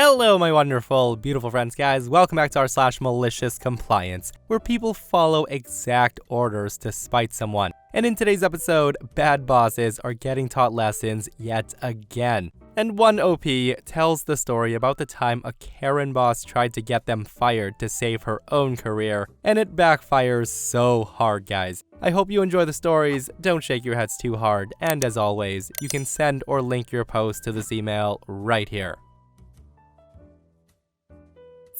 Hello, my wonderful, beautiful friends, guys. Welcome back to r/MaliciousCompliance, where people follow exact orders to spite someone. And in today's episode, bad bosses are getting taught lessons yet again. And one OP tells the story about the time a Karen boss tried to get them fired to save her own career, and it backfires so hard, guys. I hope you enjoy the stories, don't shake your heads too hard, and as always, you can send or link your post to this email right here.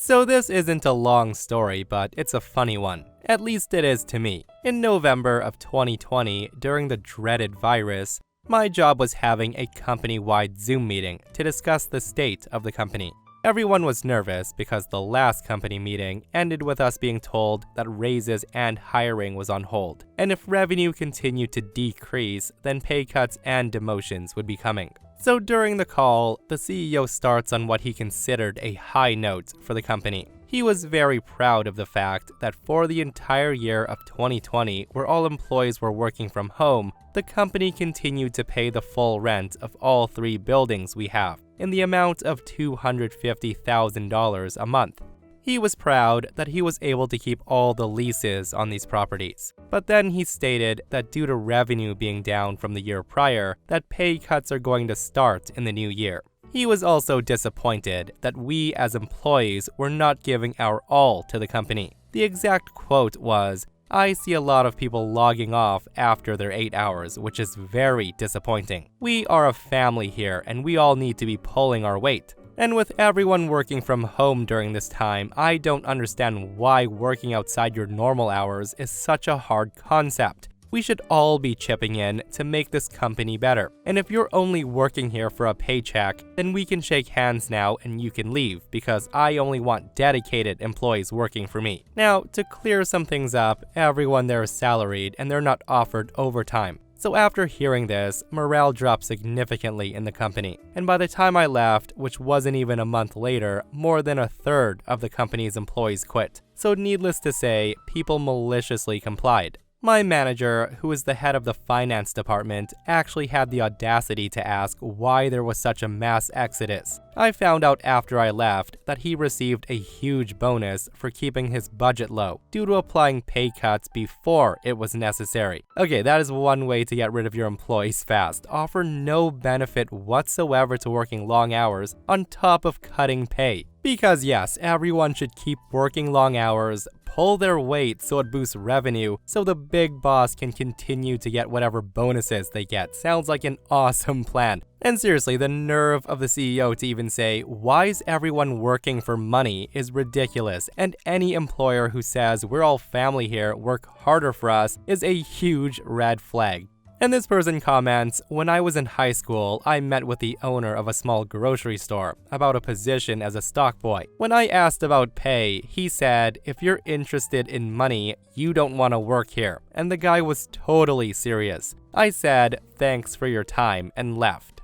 So this isn't a long story, but it's a funny one. At least it is to me. In November of 2020, during the dreaded virus, my job was having a company-wide Zoom meeting to discuss the state of the company. Everyone was nervous because the last company meeting ended with us being told that raises and hiring was on hold, and if revenue continued to decrease, then pay cuts and demotions would be coming. So during the call, the CEO starts on what he considered a high note for the company. He was very proud of the fact that for the entire year of 2020, where all employees were working from home, the company continued to pay the full rent of all 3 buildings we have, in the amount of $250,000 a month. He was proud that he was able to keep all the leases on these properties. But then he stated that due to revenue being down from the year prior, that pay cuts are going to start in the new year. He was also disappointed that we as employees were not giving our all to the company. The exact quote was, "I see a lot of people logging off after their 8 hours, which is very disappointing. We are a family here and we all need to be pulling our weight. And with everyone working from home during this time, I don't understand why working outside your normal hours is such a hard concept. We should all be chipping in to make this company better. And if you're only working here for a paycheck, then we can shake hands now and you can leave, because I only want dedicated employees working for me." Now, to clear some things up, everyone there is salaried and they're not offered overtime. So after hearing this, morale dropped significantly in the company. And by the time I left, which wasn't even a month later, more than a third of the company's employees quit. So needless to say, people maliciously complied. My manager, who is the head of the finance department, actually had the audacity to ask why there was such a mass exodus. I found out after I left that he received a huge bonus for keeping his budget low due to applying pay cuts before it was necessary. Okay, that is one way to get rid of your employees fast. Offer no benefit whatsoever to working long hours on top of cutting pay. Because yes, everyone should keep working long hours, pull their weight so it boosts revenue, so the big boss can continue to get whatever bonuses they get. Sounds like an awesome plan. And seriously, the nerve of the CEO to even say, "Why is everyone working for money?" is ridiculous, and any employer who says, "We're all family here, work harder for us," is a huge red flag. And this person comments, "When I was in high school, I met with the owner of a small grocery store about a position as a stock boy. When I asked about pay, he said, 'If you're interested in money, you don't want to work here.' And the guy was totally serious. I said, 'Thanks for your time,' and left."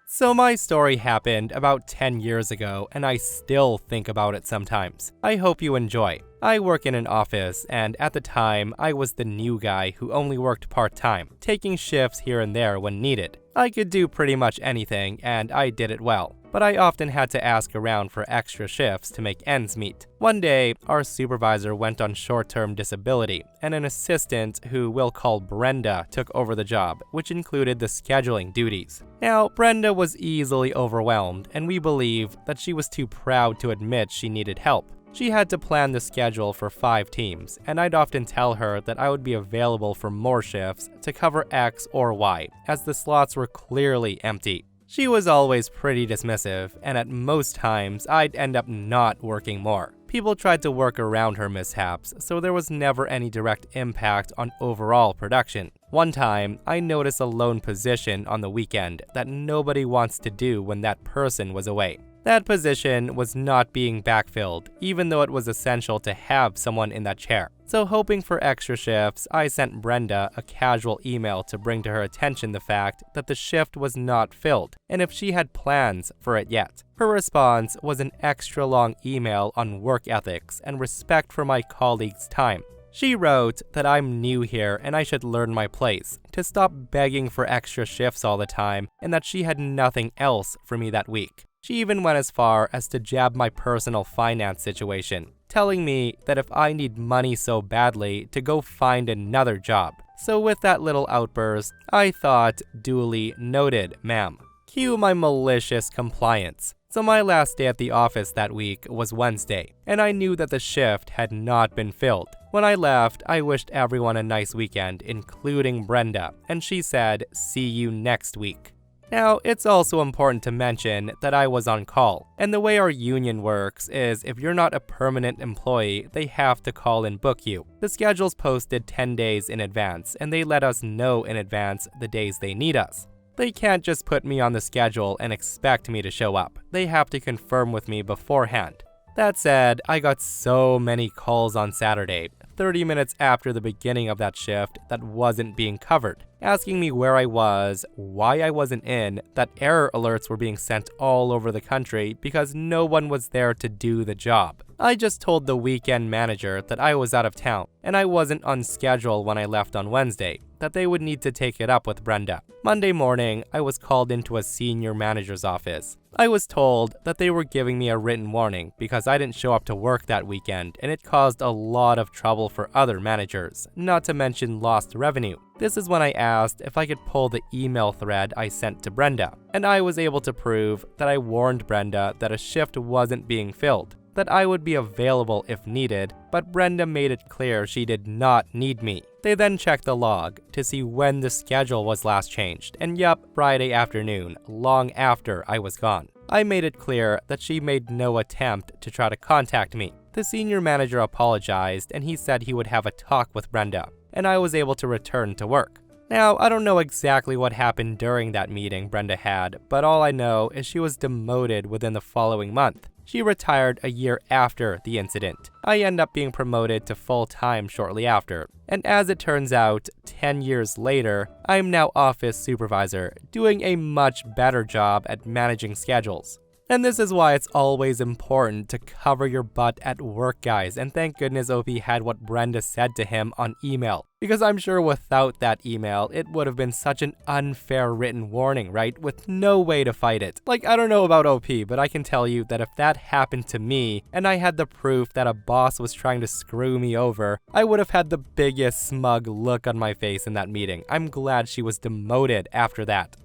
So my story happened about 10 years ago, and I still think about it sometimes. I hope you enjoy. I work in an office, and at the time, I was the new guy who only worked part-time, taking shifts here and there when needed. I could do pretty much anything, and I did it well, but I often had to ask around for extra shifts to make ends meet. One day, our supervisor went on short-term disability, and an assistant, who we'll call Brenda, took over the job, which included the scheduling duties. Now, Brenda was easily overwhelmed, and we believe that she was too proud to admit she needed help. She had to plan the schedule for 5 teams, and I'd often tell her that I would be available for more shifts to cover X or Y, as the slots were clearly empty. She was always pretty dismissive, and at most times, I'd end up not working more. People tried to work around her mishaps, so there was never any direct impact on overall production. One time, I noticed a lone position on the weekend that nobody wants to do when that person was away. That position was not being backfilled, even though it was essential to have someone in that chair. So hoping for extra shifts, I sent Brenda a casual email to bring to her attention the fact that the shift was not filled, and if she had plans for it yet. Her response was an extra long email on work ethics and respect for my colleagues' time. She wrote that I'm new here and I should learn my place, to stop begging for extra shifts all the time, and that she had nothing else for me that week. She even went as far as to jab my personal finance situation, telling me that if I need money so badly, to go find another job. So with that little outburst, I thought, duly noted, ma'am. Cue my malicious compliance. So my last day at the office that week was Wednesday, and I knew that the shift had not been filled. When I left, I wished everyone a nice weekend, including Brenda, and she said, "See you next week." Now, it's also important to mention that I was on call, and the way our union works is if you're not a permanent employee, they have to call and book you. The schedule's posted 10 days in advance, and they let us know in advance the days they need us. They can't just put me on the schedule and expect me to show up. They have to confirm with me beforehand. That said, I got so many calls on Saturday, 30 minutes after the beginning of that shift, that wasn't being covered, asking me where I was, why I wasn't in, that error alerts were being sent all over the country because no one was there to do the job. I just told the weekend manager that I was out of town and I wasn't on schedule when I left on Wednesday, that they would need to take it up with Brenda. Monday morning, I was called into a senior manager's office. I was told that they were giving me a written warning because I didn't show up to work that weekend, and it caused a lot of trouble for other managers, not to mention lost revenue. This is when I asked if I could pull the email thread I sent to Brenda, and I was able to prove that I warned Brenda that a shift wasn't being filled, that I would be available if needed, but Brenda made it clear she did not need me. They then checked the log to see when the schedule was last changed, and yup, Friday afternoon, long after I was gone. I made it clear that she made no attempt to try to contact me. The senior manager apologized, and he said he would have a talk with Brenda, and I was able to return to work. Now, I don't know exactly what happened during that meeting Brenda had, but all I know is she was demoted within the following month. She retired a year after the incident. I end up being promoted to full-time shortly after. And as it turns out, 10 years later, I'm now office supervisor, doing a much better job at managing schedules. And this is why it's always important to cover your butt at work, guys, and thank goodness OP had what Brenda said to him on email. Because I'm sure without that email, it would have been such an unfair written warning, right? With no way to fight it. Like, I don't know about OP, but I can tell you that if that happened to me, and I had the proof that a boss was trying to screw me over, I would have had the biggest smug look on my face in that meeting. I'm glad she was demoted after that.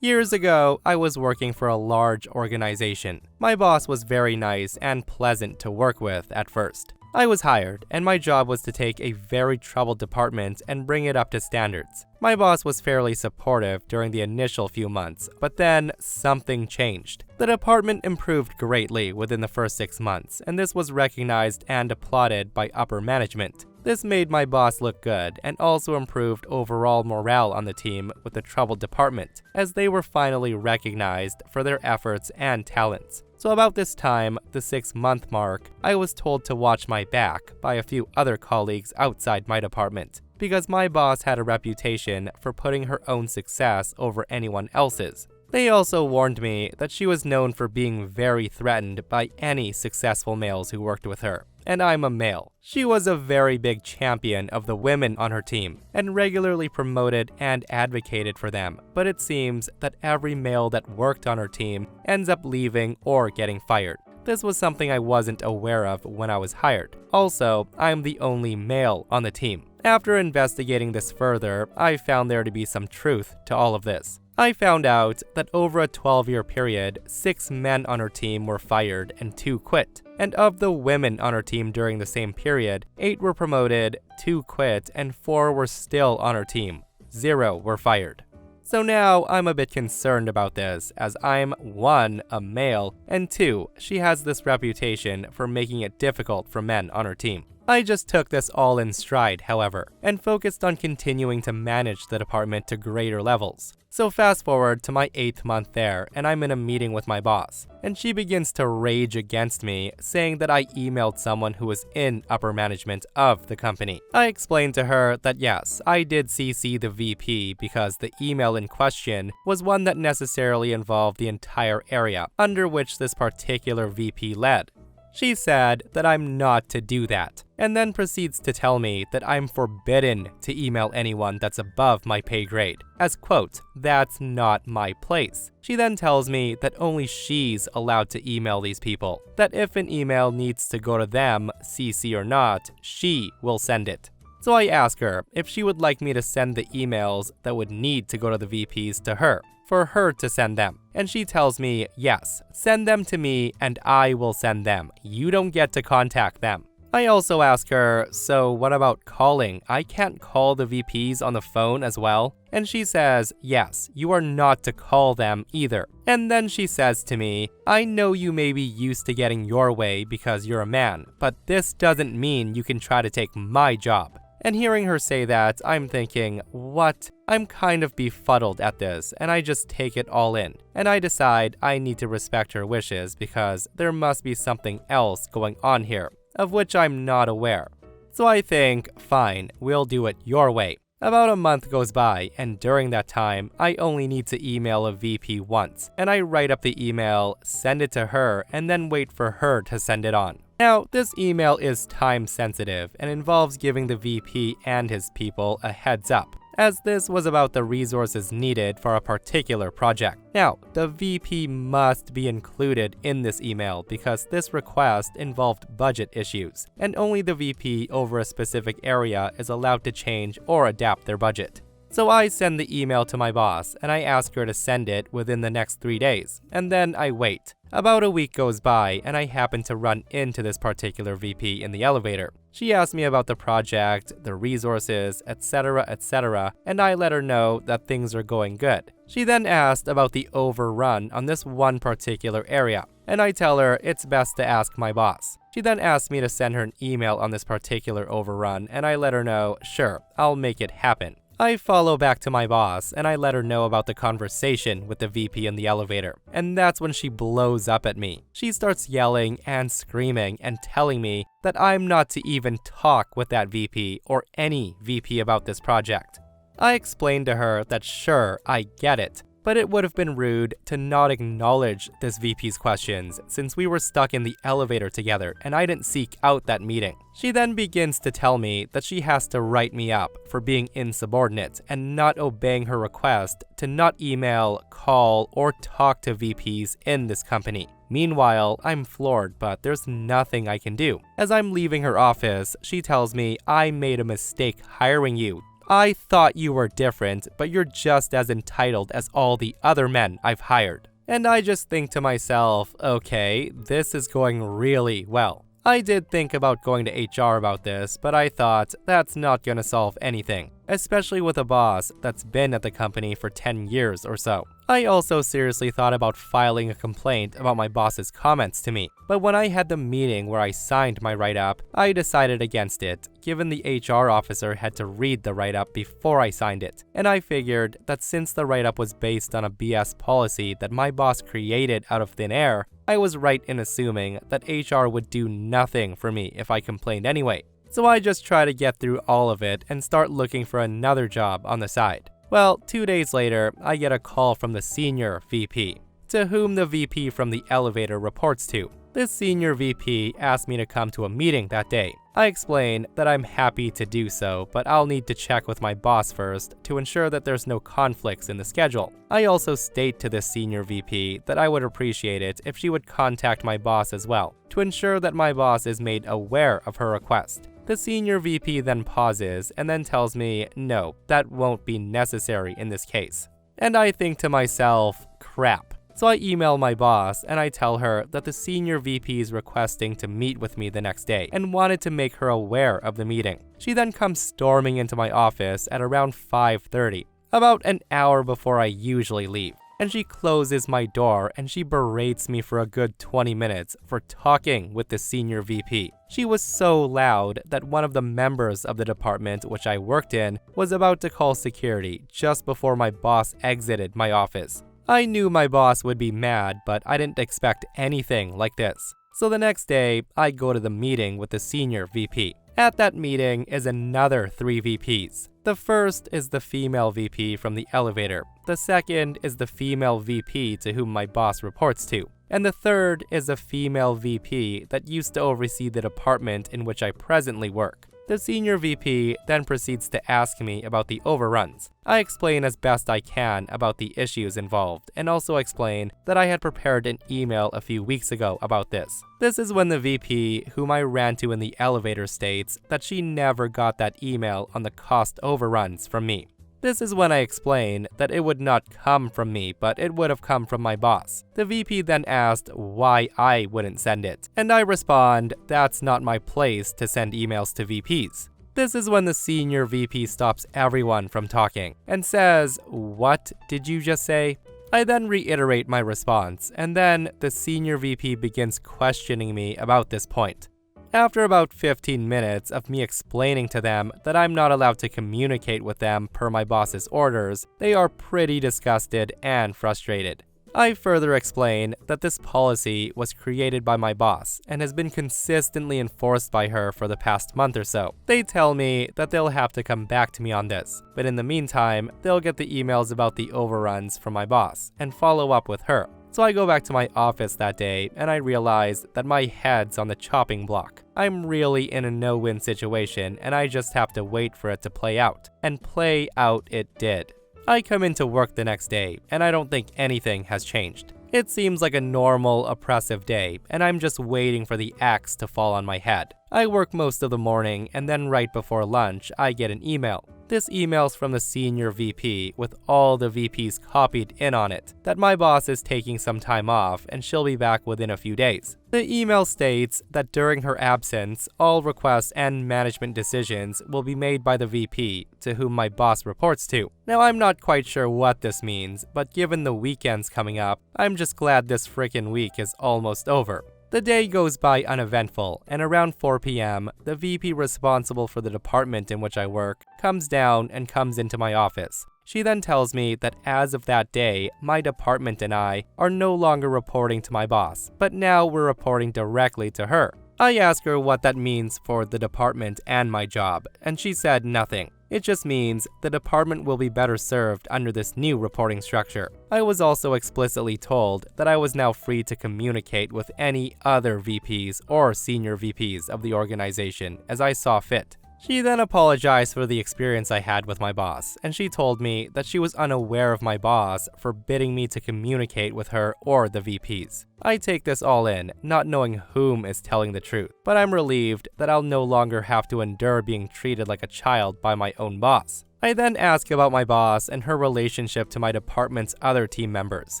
Years ago, I was working for a large organization. My boss was very nice and pleasant to work with at first. I was hired, and my job was to take a very troubled department and bring it up to standards. My boss was fairly supportive during the initial few months, but then something changed. The department improved greatly within the first 6 months, and this was recognized and applauded by upper management. This made my boss look good and also improved overall morale on the team with the troubled department, as they were finally recognized for their efforts and talents. So about this time, the 6-month mark, I was told to watch my back by a few other colleagues outside my department, because my boss had a reputation for putting her own success over anyone else's. They also warned me that she was known for being very threatened by any successful males who worked with her. And I'm a male. She was a very big champion of the women on her team and regularly promoted and advocated for them, but it seems that every male that worked on her team ends up leaving or getting fired. This was something I wasn't aware of when I was hired. Also, I'm the only male on the team. After investigating this further, I found there to be some truth to all of this. I found out that over a 12-year period, 6 men on her team were fired and 2 quit. And of the women on her team during the same period, 8 were promoted, 2 quit, and 4 were still on her team. 0 were fired. So now I'm a bit concerned about this, as I'm 1, a male, and 2, she has this reputation for making it difficult for men on her team. I just took this all in stride, however, and focused on continuing to manage the department to greater levels. So fast forward to my 8th month there, and I'm in a meeting with my boss, and she begins to rage against me, saying that I emailed someone who was in upper management of the company. I explained to her that yes, I did CC the VP because the email in question was one that necessarily involved the entire area under which this particular VP led. She said that I'm not to do that, and then proceeds to tell me that I'm forbidden to email anyone that's above my pay grade, as quote, that's not my place. She then tells me that only she's allowed to email these people, that if an email needs to go to them, CC or not, she will send it. So I ask her if she would like me to send the emails that would need to go to the VPs to her, for her to send them. And she tells me, yes, send them to me and I will send them. You don't get to contact them. I also ask her, so what about calling? I can't call the VPs on the phone as well? And she says, yes, you are not to call them either. And then she says to me, I know you may be used to getting your way because you're a man, but this doesn't mean you can try to take my job. And hearing her say that, I'm thinking, what? I'm kind of befuddled at this, and I just take it all in. And I decide I need to respect her wishes because there must be something else going on here, of which I'm not aware. So I think, fine, we'll do it your way. About a month goes by, and during that time, I only need to email a VP once, and I write up the email, send it to her, and then wait for her to send it on. Now, this email is time sensitive and involves giving the VP and his people a heads up, as this was about the resources needed for a particular project. Now, the VP must be included in this email because this request involved budget issues, and only the VP over a specific area is allowed to change or adapt their budget. So I send the email to my boss, and I ask her to send it within the next 3 days, and then I wait. About a week goes by, and I happen to run into this particular VP in the elevator. She asked me about the project, the resources, etc., and I let her know that things are going good. She then asked about the overrun on this one particular area, and I tell her it's best to ask my boss. She then asked me to send her an email on this particular overrun, and I let her know, sure, I'll make it happen. I follow back to my boss, and I let her know about the conversation with the VP in the elevator, and that's when she blows up at me. She starts yelling and screaming and telling me that I'm not to even talk with that VP or any VP about this project. I explained to her that sure, I get it, but it would have been rude to not acknowledge this VP's questions since we were stuck in the elevator together and I didn't seek out that meeting. She then begins to tell me that she has to write me up for being insubordinate and not obeying her request to not email, call, or talk to VPs in this company. Meanwhile, I'm floored, but there's nothing I can do. As I'm leaving her office, she tells me I made a mistake hiring you. I thought you were different, but you're just as entitled as all the other men I've hired. And I just think to myself, okay, this is going really well. I did think about going to HR about this, but I thought that's not gonna solve anything, especially with a boss that's been at the company for 10 years or so. I also seriously thought about filing a complaint about my boss's comments to me, but when I had the meeting where I signed my write-up, I decided against it, given the HR officer had to read the write-up before I signed it, and I figured that since the write-up was based on a BS policy that my boss created out of thin air, I was right in assuming that HR would do nothing for me if I complained anyway. So I just try to get through all of it and start looking for another job on the side. Well, 2 days later, I get a call from the senior VP, to whom the VP from the elevator reports to. This senior VP asked me to come to a meeting that day. I explain that I'm happy to do so, but I'll need to check with my boss first to ensure that there's no conflicts in the schedule. I also state to this senior VP that I would appreciate it if she would contact my boss as well, to ensure that my boss is made aware of her request. The senior VP then pauses and then tells me, no, that won't be necessary in this case. And I think to myself, crap. So I email my boss and I tell her that the senior VP is requesting to meet with me the next day and wanted to make her aware of the meeting. She then comes storming into my office at around 5:30, about an hour before I usually leave. And she closes my door and she berates me for a good 20 minutes for talking with the senior VP. She was so loud that one of the members of the department which I worked in was about to call security just before my boss exited my office. I knew my boss would be mad, but I didn't expect anything like this. So the next day, I go to the meeting with the senior VP. At that meeting is another 3 VPs. The first is the female VP from the elevator. The second is the female VP to whom my boss reports to. and the third is a female VP that used to oversee the department in which I presently work. The senior VP then proceeds to ask me about the overruns. I explain as best I can about the issues involved, and also explain that I had prepared an email a few weeks ago about this. This is when the VP, whom I ran to in the elevator, states that she never got that email on the cost overruns from me. This is when I explain that it would not come from me, but it would have come from my boss. The VP then asked why I wouldn't send it, and I respond, that's not my place to send emails to VPs. This is when the senior VP stops everyone from talking and says, "What did you just say?" I then reiterate my response, and then the senior VP begins questioning me about this point. After about 15 minutes of me explaining to them that I'm not allowed to communicate with them per my boss's orders, they are pretty disgusted and frustrated. I further explain that this policy was created by my boss and has been consistently enforced by her for the past month or so. They tell me that they'll have to come back to me on this, but in the meantime, they'll get the emails about the overruns from my boss and follow up with her. So I go back to my office that day and I realize that my head's on the chopping block. I'm really in a no-win situation and I just have to wait for it to play out. And play out it did. I come into work the next day and I don't think anything has changed. It seems like a normal, oppressive day, and I'm just waiting for the axe to fall on my head. I work most of the morning, and then right before lunch, I get an email. This email's from the senior VP with all the VPs copied in on it, that my boss is taking some time off and she'll be back within a few days. The email states that during her absence, all requests and management decisions will be made by the VP, to whom my boss reports to. Now, I'm not quite sure what this means, but given the weekend's coming up, I'm just glad this frickin' week is almost over. The day goes by uneventful, and around 4 p.m., the VP responsible for the department in which I work comes down and comes into my office. She then tells me that as of that day, my department and I are no longer reporting to my boss, but now we're reporting directly to her. I ask her what that means for the department and my job, and she said nothing. It just means the department will be better served under this new reporting structure. I was also explicitly told that I was now free to communicate with any other VPs or senior VPs of the organization as I saw fit. She then apologized for the experience I had with my boss, and she told me that she was unaware of my boss forbidding me to communicate with her or the VPs. I take this all in, not knowing whom is telling the truth, but I'm relieved that I'll no longer have to endure being treated like a child by my own boss. I then ask about my boss and her relationship to my department's other team members,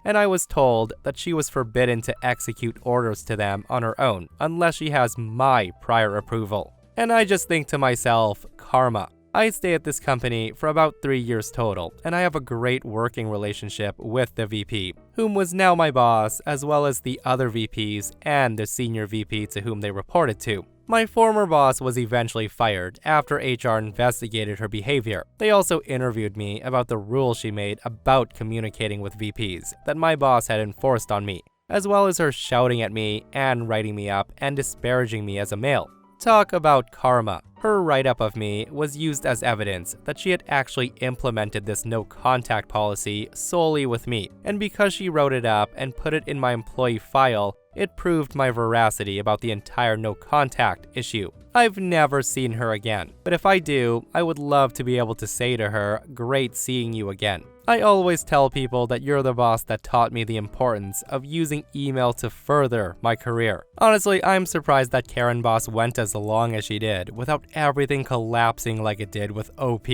and I was told that she was forbidden to execute orders to them on her own unless she has my prior approval. And I just think to myself, karma. I stay at this company for about 3 years total, and I have a great working relationship with the VP, whom was now my boss, as well as the other VPs and the senior VP to whom they reported to. My former boss was eventually fired after HR investigated her behavior. They also interviewed me about the rules she made about communicating with VPs that my boss had enforced on me, as well as her shouting at me and writing me up and disparaging me as a male. Talk about karma. Her write-up of me was used as evidence that she had actually implemented this no-contact policy solely with me, and because she wrote it up and put it in my employee file, it proved my veracity about the entire no-contact issue. I've never seen her again, but if I do, I would love to be able to say to her, "Great seeing you again." I always tell people that you're the boss that taught me the importance of using email to further my career. Honestly, I'm surprised that Karen boss went as long as she did without everything collapsing like it did with OP.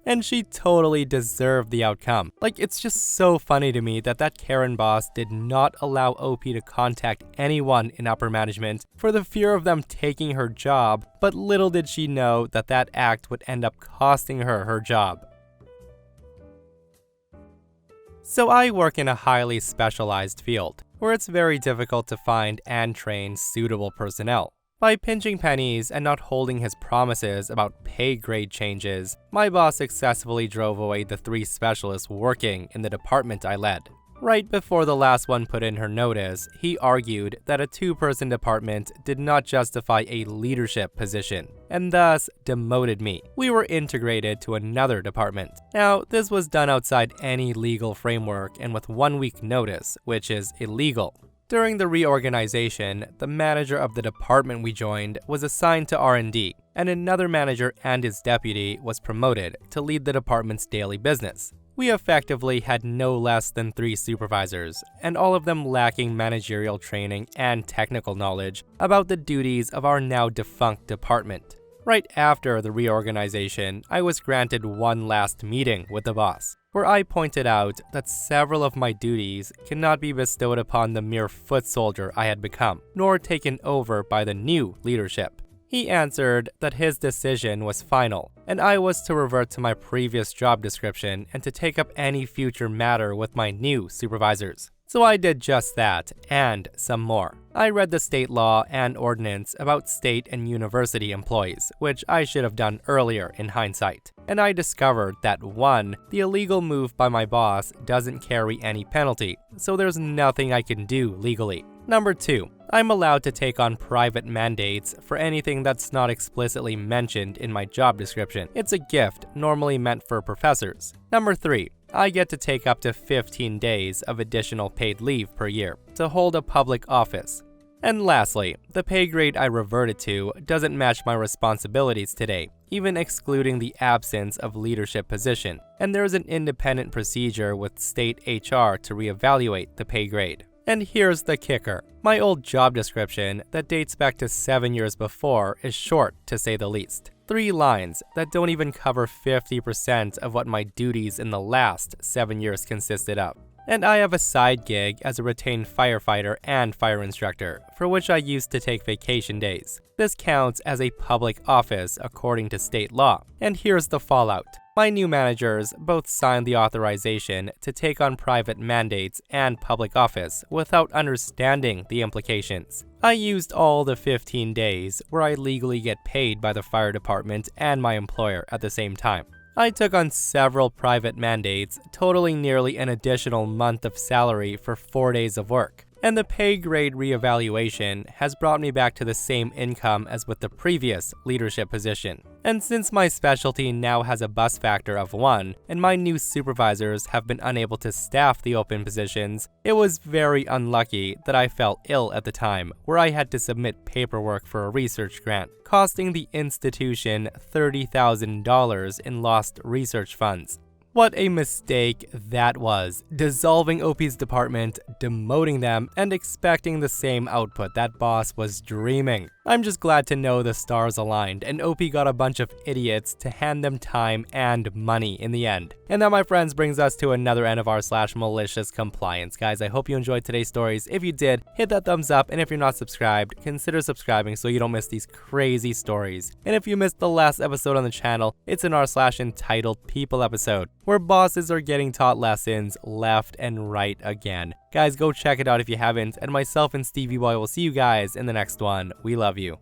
And she totally deserved the outcome. Like, it's just so funny to me that that Karen boss did not allow OP to contact anyone in upper management for the fear of them taking her job, but little did she know that that act would end up costing her her job. So I work in a highly specialized field, where it's very difficult to find and train suitable personnel. By pinching pennies and not holding his promises about pay grade changes, my boss successfully drove away the 3 specialists working in the department I led. Right before the last one put in her notice, he argued that a 2-person department did not justify a leadership position, and thus demoted me. We were integrated to another department. Now, this was done outside any legal framework and with 1 week notice, which is illegal. During the reorganization, the manager of the department we joined was assigned to R&D, and another manager and his deputy was promoted to lead the department's daily business. We effectively had no less than 3 supervisors, and all of them lacking managerial training and technical knowledge about the duties of our now defunct department. Right after the reorganization, I was granted one last meeting with the boss, where I pointed out that several of my duties cannot be bestowed upon the mere foot soldier I had become, nor taken over by the new leadership. He answered that his decision was final, and I was to revert to my previous job description and to take up any future matter with my new supervisors. So I did just that, and some more. I read the state law and ordinance about state and university employees, which I should have done earlier in hindsight. And I discovered that 1. The illegal move by my boss doesn't carry any penalty, so there's nothing I can do legally. Number 2. I'm allowed to take on private mandates for anything that's not explicitly mentioned in my job description. It's a gift normally meant for professors. Number 3. I get to take up to 15 days of additional paid leave per year to hold a public office. And lastly, the pay grade I reverted to doesn't match my responsibilities today, even excluding the absence of leadership position, and there's an independent procedure with state HR to reevaluate the pay grade. And here's the kicker. My old job description that dates back to 7 years before is short, to say the least. 3 lines that don't even cover 50% of what my duties in the last 7 years consisted of. And I have a side gig as a retained firefighter and fire instructor, for which I used to take vacation days. This counts as a public office according to state law. And here's the fallout. My new managers both signed the authorization to take on private mandates and public office without understanding the implications. I used all the 15 days where I legally get paid by the fire department and my employer at the same time. I took on several private mandates, totaling nearly an additional month of salary for 4 days of work. And the pay grade reevaluation has brought me back to the same income as with the previous leadership position. And since my specialty now has a bus factor of 1, and my new supervisors have been unable to staff the open positions, it was very unlucky that I fell ill at the time, where I had to submit paperwork for a research grant, costing the institution $30,000 in lost research funds. What a mistake that was, dissolving OP's department, demoting them, and expecting the same output that boss was dreaming. I'm just glad to know the stars aligned and OP got a bunch of idiots to hand them time and money in the end. And that, my friends, brings us to another end of r/malicious compliance. Guys, I hope you enjoyed today's stories. If you did, hit that thumbs up, and if you're not subscribed, consider subscribing so you don't miss these crazy stories. And if you missed the last episode on the channel, it's an r/entitled People episode, where bosses are getting taught lessons left and right again. Guys, go check it out if you haven't, and myself and Stevie Boy will see you guys in the next one. We love you.